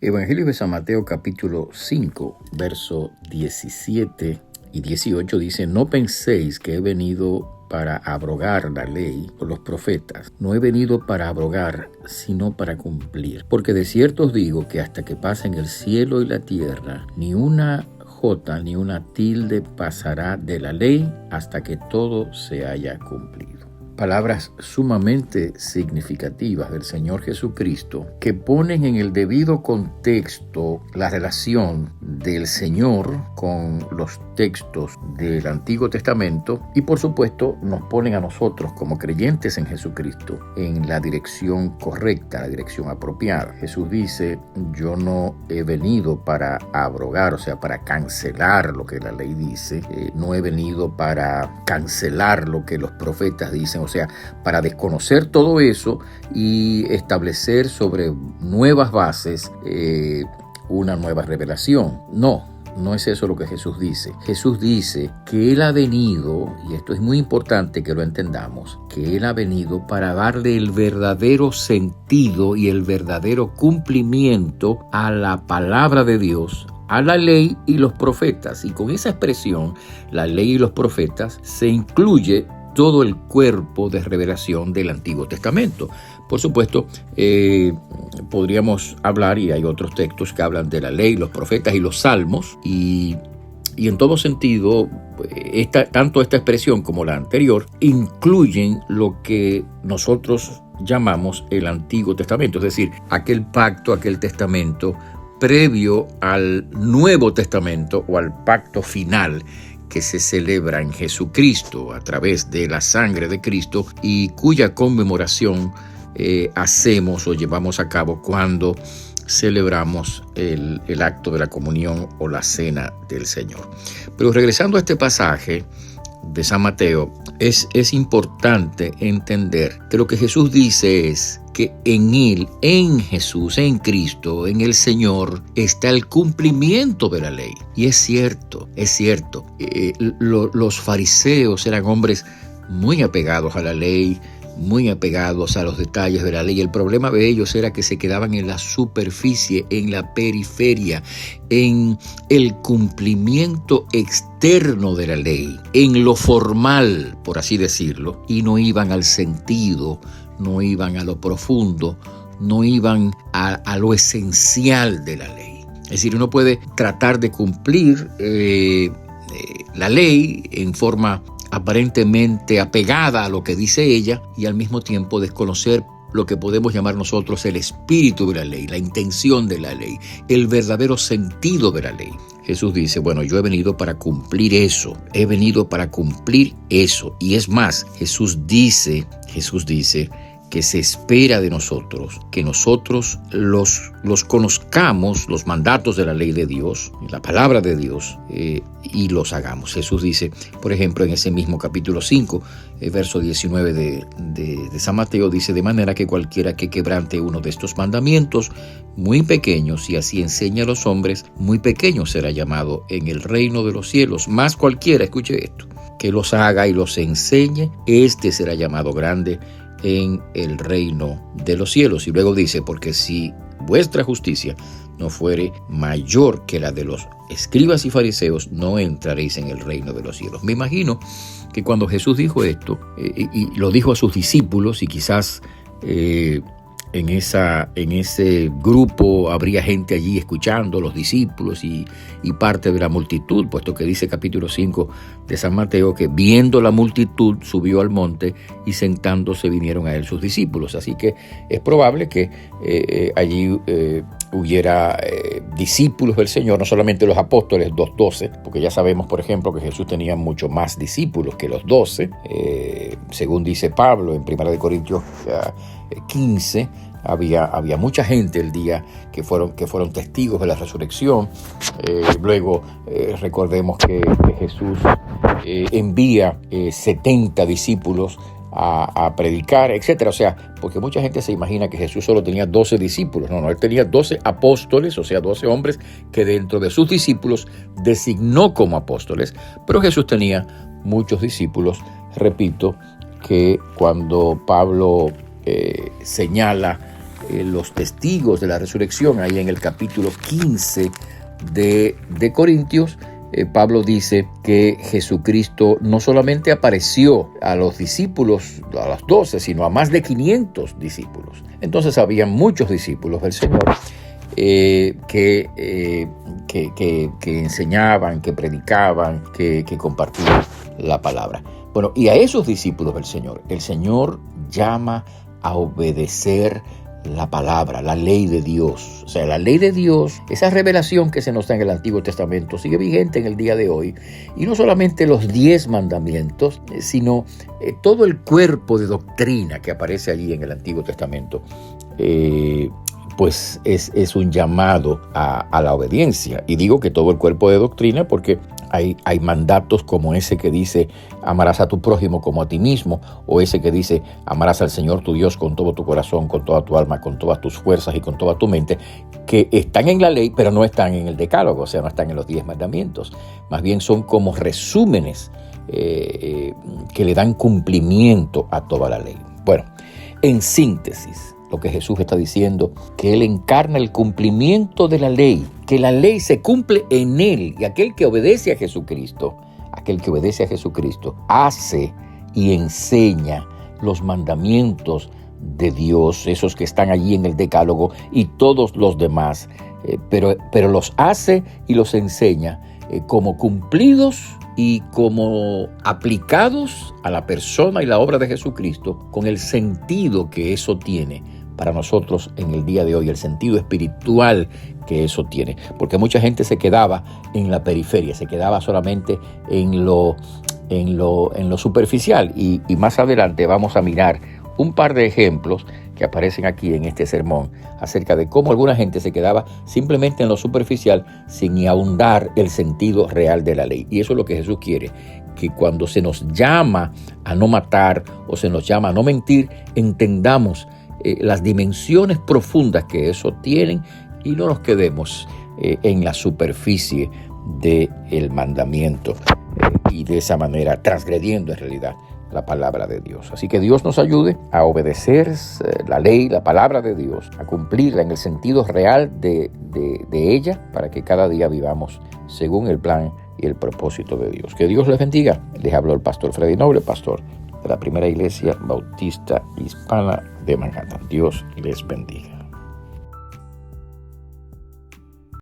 Evangelio de San Mateo capítulo 5, verso 17 y 18 dice: No penséis que he venido para abrogar la ley o los profetas. No he venido para abrogar, sino para cumplir. Porque de cierto os digo que hasta que pasen el cielo y la tierra, ni una jota ni una tilde pasará de la ley hasta que todo se haya cumplido. Palabras sumamente significativas del Señor Jesucristo que ponen en el debido contexto la relación del Señor con los textos del Antiguo Testamento y por supuesto nos ponen a nosotros como creyentes en Jesucristo en la dirección correcta, la dirección apropiada. Jesús dice: yo no he venido para abrogar, o sea, para cancelar lo que la ley dice, no he venido para cancelar lo que los profetas dicen, o sea, para desconocer todo eso y establecer sobre nuevas bases una nueva revelación. No es eso lo que Jesús dice. Jesús dice que Él ha venido, y esto es muy importante que lo entendamos, que Él ha venido para darle el verdadero sentido y el verdadero cumplimiento a la palabra de Dios, a la ley y los profetas. Y con esa expresión, la ley y los profetas, se incluye todo el cuerpo de revelación del Antiguo Testamento. Por supuesto, podríamos hablar, y hay otros textos que hablan de la ley, los profetas y los salmos, y en todo sentido, tanto esta expresión como la anterior incluyen lo que nosotros llamamos el Antiguo Testamento, es decir, aquel pacto, aquel testamento previo al Nuevo Testamento o al pacto final que se celebra en Jesucristo a través de la sangre de Cristo y cuya conmemoración hacemos o llevamos a cabo cuando celebramos el acto de la comunión o la cena del Señor. Pero regresando a este pasaje de San Mateo, es importante entender que lo que Jesús dice es que en Él, en Jesús, en Cristo, en el Señor, está el cumplimiento de la ley. Y es cierto. Los fariseos eran hombres muy apegados a la ley, muy apegados a los detalles de la ley. El problema de ellos era que se quedaban en la superficie, en la periferia, en el cumplimiento externo de la ley, en lo formal, por así decirlo, y no iban al sentido, no iban a lo profundo, no iban a lo esencial de la ley. Es decir, uno puede tratar de cumplir la ley en forma aparentemente apegada a lo que dice ella y al mismo tiempo desconocer lo que podemos llamar nosotros el espíritu de la ley, la intención de la ley, el verdadero sentido de la ley. Jesús dice: bueno, yo he venido para cumplir eso, y es más, Jesús dice que se espera de nosotros que nosotros los conozcamos, los mandatos de la ley de Dios, la palabra de Dios, y los hagamos. Jesús dice, por ejemplo, en ese mismo capítulo 5, verso 19 de San Mateo, dice: de manera que cualquiera que quebrante uno de estos mandamientos muy pequeños y así enseña a los hombres, muy pequeño será llamado en el reino de los cielos. Más cualquiera, escuche esto, que los haga y los enseñe, este será llamado grande en el reino de los cielos. Y luego dice: porque si vuestra justicia no fuere mayor que la de los escribas y fariseos, no entraréis en el reino de los cielos. Me imagino que cuando Jesús dijo esto, y lo dijo a sus discípulos, y quizás en ese grupo habría gente allí escuchando, los discípulos y parte de la multitud, puesto que dice capítulo 5 de San Mateo que viendo la multitud subió al monte y sentándose vinieron a él sus discípulos. Así que es probable que allí hubiera discípulos del Señor, no solamente los apóstoles, los 12, porque ya sabemos, por ejemplo, que Jesús tenía mucho más discípulos que los 12, según dice Pablo en 1 Corintios 15, había mucha gente el día que fueron testigos de la resurrección. Luego recordemos que Jesús envía 70 discípulos a predicar, etcétera. O sea, porque mucha gente se imagina que Jesús solo tenía 12 discípulos. No, él tenía 12 apóstoles, o sea, 12 hombres que dentro de sus discípulos designó como apóstoles. Pero Jesús tenía muchos discípulos. Repito que cuando Pablo señala los testigos de la resurrección, ahí en el capítulo 15 de Corintios, Pablo dice que Jesucristo no solamente apareció a los discípulos, a los 12, sino a más de 500 discípulos. Entonces había muchos discípulos del Señor que enseñaban, que predicaban, que compartían la palabra. Bueno, y a esos discípulos del Señor, el Señor llama a obedecer la palabra, la ley de Dios. O sea, la ley de Dios, esa revelación que se nos da en el Antiguo Testamento, sigue vigente en el día de hoy. Y no solamente los 10 mandamientos, sino todo el cuerpo de doctrina que aparece allí en el Antiguo Testamento, pues es un llamado a la obediencia. Y digo que todo el cuerpo de doctrina porque hay mandatos como ese que dice amarás a tu prójimo como a ti mismo, o ese que dice amarás al Señor tu Dios con todo tu corazón, con toda tu alma, con todas tus fuerzas y con toda tu mente, que están en la ley pero no están en el decálogo, o sea, no están en los 10 mandamientos. Más bien son como resúmenes que le dan cumplimiento a toda la ley. Bueno, en síntesis, lo que Jesús está diciendo, que Él encarna el cumplimiento de la ley, que la ley se cumple en Él, y aquel que obedece a Jesucristo, hace y enseña los mandamientos de Dios, esos que están allí en el decálogo y todos los demás, pero los hace y los enseña como cumplidos y como aplicados a la persona y la obra de Jesucristo, con el sentido que eso tiene para nosotros en el día de hoy, el sentido espiritual que eso tiene. Porque mucha gente se quedaba en la periferia, se quedaba solamente en lo superficial. Y más adelante vamos a mirar un par de ejemplos que aparecen aquí en este sermón acerca de cómo alguna gente se quedaba simplemente en lo superficial sin ni ahondar el sentido real de la ley. Y eso es lo que Jesús quiere, que cuando se nos llama a no matar o se nos llama a no mentir, entendamos las dimensiones profundas que eso tienen y no nos quedemos en la superficie del mandamiento y de esa manera transgrediendo en realidad la palabra de Dios. Así que Dios nos ayude a obedecer la ley, la palabra de Dios, a cumplirla en el sentido real de ella, para que cada día vivamos según el plan y el propósito de Dios. Que Dios les bendiga. Les habló el pastor Freddy Noble, pastor de la Primera Iglesia Bautista Hispana de Manhattan. Dios les bendiga.